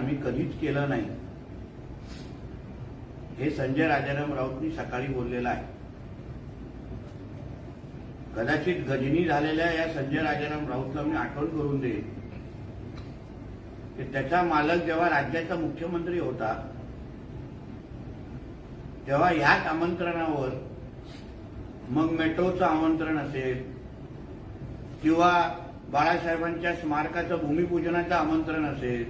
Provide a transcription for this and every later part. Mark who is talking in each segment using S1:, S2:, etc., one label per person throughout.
S1: आम्ही कधीच केलं नाही, हे संजय राजाराम राऊतांनी सकाळी बोललेलं आहे. कदाचित गजनी झालेल्या या संजय राजाराम राऊतला मी आठवण करून देईन की त्याचा मालक जेव्हा राज्याचा मुख्यमंत्री होता तेव्हा ह्याच आमंत्रणावर मग मेट्रोचं आमंत्रण असेल किंवा बाळासाहेबांच्या स्मारकाचं भूमिपूजनाचं आमंत्रण असेल,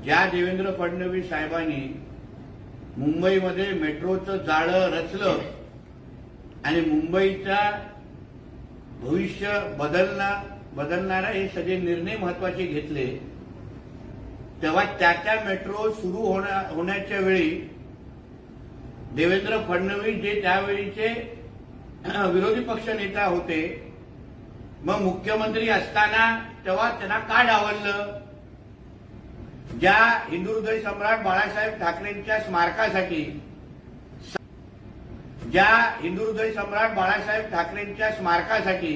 S1: ज्या देवेंद्र फडणवीस साहेबांनी मुंबईमध्ये मेट्रोचं जाळं रचलं आणि मुंबईचा भविष्य बदलणारा हे सगळे निर्णय महत्वाचे घेतले, तेव्हा त्या मेट्रो सुरू होण्याच्या वेळी देवेंद्र फडणवीस जे त्यावेळीचे विरोधी पक्ष नेता होते, मग मुख्यमंत्री असताना तेव्हा त्यांना का डावललं? ज्या हिंदू हृदय सम्राट बाळासाहेब ठाकरेंच्या स्मारकासाठी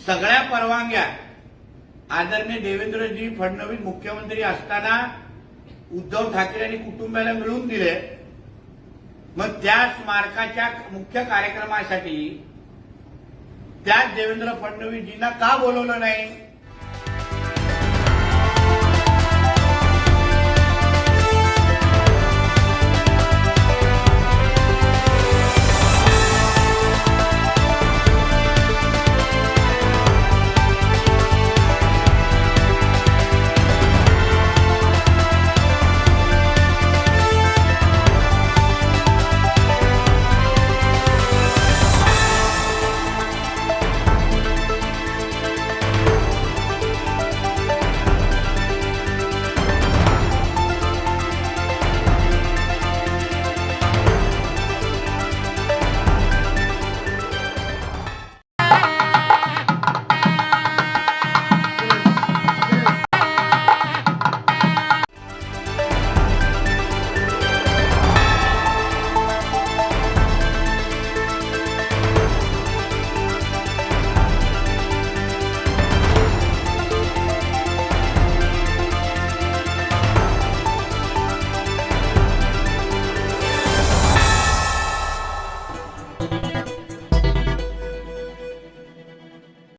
S1: सगळ्या परवानग्या आदरणीय देवेंद्रजी फडणवीस मुख्यमंत्री असताना उद्धव ठाकरे आणि कुटुंबाला मिळून दिले. मग त्या स्मारकाच्या मुख्य कार्यक्रमासाठी त्याच देवेंद्र फडणवीसजींना का बोलवलं नाही?